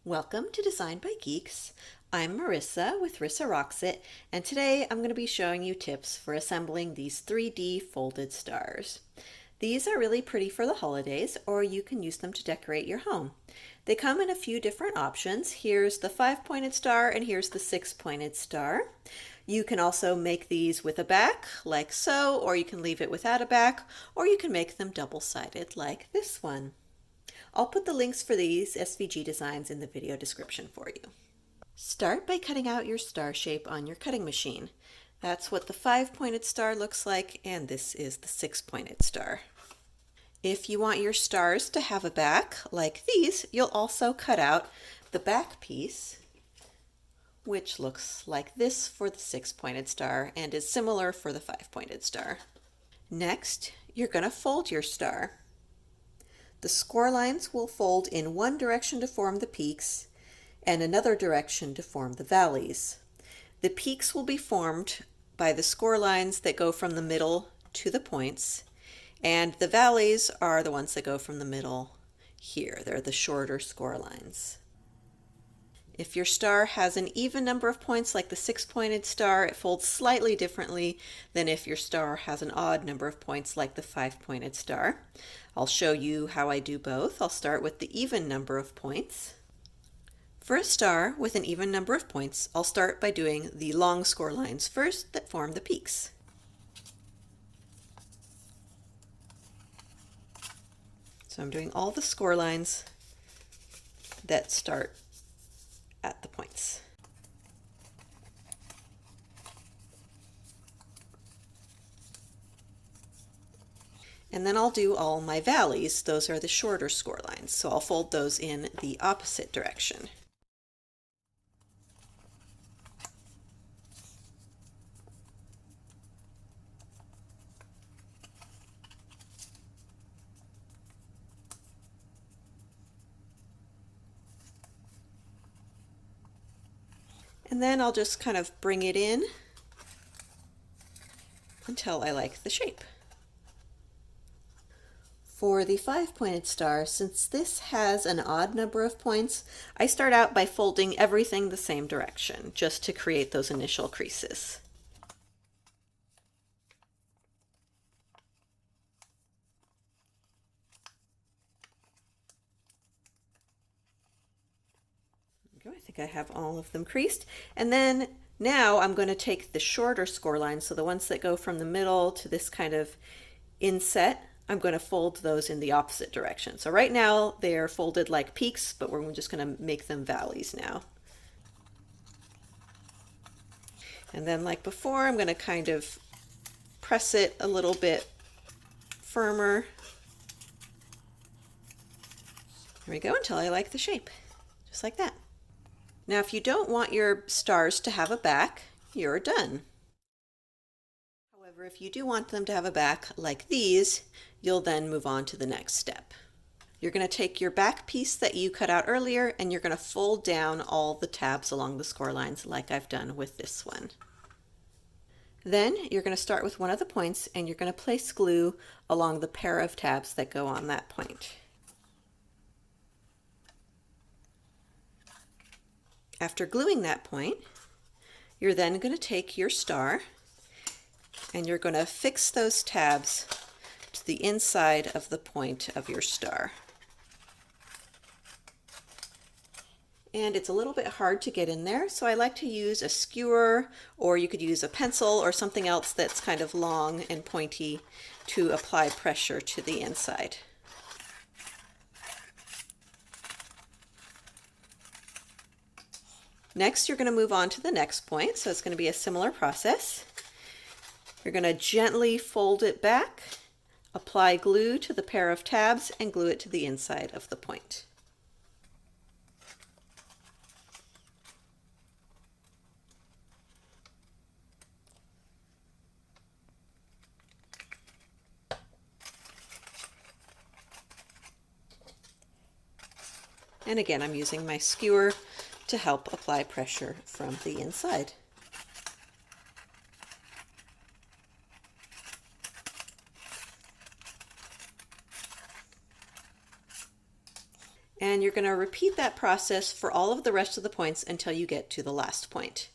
Welcome to Design by Geeks. I'm Marissa with Rissa Rocks It, and today I'm going to be showing you tips for assembling these 3D folded stars. These are really pretty for the holidays, or you can use them to decorate your home. They come in a few different options. Here's the 5-pointed star and here's the 6-pointed star. You can also make these with a back, like so, or you can leave it without a back, or you can make them double-sided, like this one. I'll put the links for these SVG designs in the video description for you. Start by cutting out your star shape on your cutting machine. That's what the 5-pointed star looks like, and this is the 6-pointed star. If you want your stars to have a back, like these, you'll also cut out the back piece, which looks like this for the 6-pointed star and is similar for the 5-pointed star. Next, you're going to fold your star. The score lines will fold in one direction to form the peaks and another direction to form the valleys. The peaks will be formed by the score lines that go from the middle to the points, and the valleys are the ones that go from the middle here. They're the shorter score lines. If your star has an even number of points like the 6-pointed star, it folds slightly differently than if your star has an odd number of points like the 5-pointed star. I'll show you how I do both. I'll start with the even number of points. For a star with an even number of points, I'll start by doing the long score lines first that form the peaks. So I'm doing all the score lines that start at the points. And then I'll do all my valleys. Those are the shorter score lines, so I'll fold those in the opposite direction. And then I'll just kind of bring it in until I like the shape. For the 5-pointed star, since this has an odd number of points, I start out by folding everything the same direction, just to create those initial creases. I think I have all of them creased. And then now I'm going to take the shorter score lines, so the ones that go from the middle to this kind of inset, I'm going to fold those in the opposite direction. So right now they're folded like peaks, but we're just going to make them valleys now. And then like before, I'm going to kind of press it a little bit firmer. There we go, until I like the shape, just like that. Now, if you don't want your stars to have a back, you're done. However, if you do want them to have a back like these, you'll then move on to the next step. You're going to take your back piece that you cut out earlier and you're going to fold down all the tabs along the score lines like I've done with this one. Then you're going to start with one of the points and you're going to place glue along the pair of tabs that go on that point. After gluing that point, you're then going to take your star and you're going to fix those tabs to the inside of the point of your star. And it's a little bit hard to get in there, so I like to use a skewer, or you could use a pencil or something else that's kind of long and pointy to apply pressure to the inside. Next, you're going to move on to the next point, so it's going to be a similar process. You're going to gently fold it back, apply glue to the pair of tabs, and glue it to the inside of the point. And again, I'm using my skewer to help apply pressure from the inside. and you're going to repeat that process for all of the rest of the points until you get to the last point.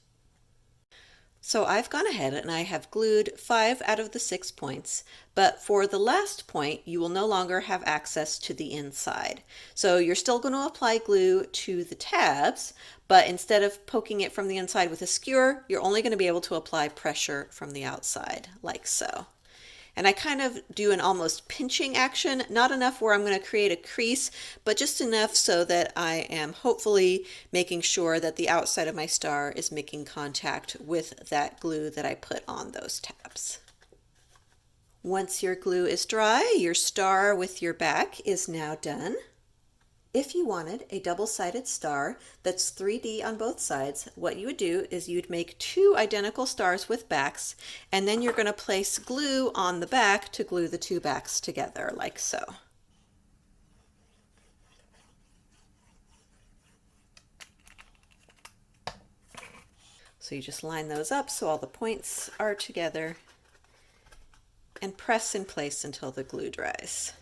So I've gone ahead and I have glued 5 out of the 6 points, but for the last point, you will no longer have access to the inside. So you're still going to apply glue to the tabs, but instead of poking it from the inside with a skewer, you're only going to be able to apply pressure from the outside, like so. And I kind of do an almost pinching action, not enough where I'm going to create a crease, but just enough so that I am hopefully making sure that the outside of my star is making contact with that glue that I put on those tabs. Once your glue is dry, your star with your back is now done. If you wanted a double-sided star that's 3D on both sides, what you would do is you'd make 2 identical stars with backs, and then you're going to place glue on the back to glue the 2 backs together, like so. So you just line those up so all the points are together and press in place until the glue dries.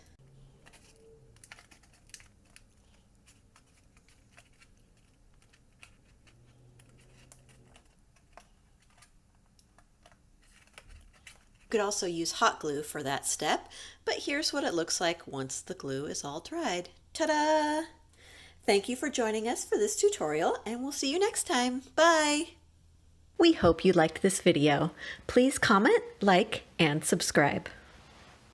You could also use hot glue for that step, but here's what it looks like once the glue is all dried. Ta-da! Thank you for joining us for this tutorial, and we'll see you next time. Bye! We hope you liked this video. Please comment, like, and subscribe.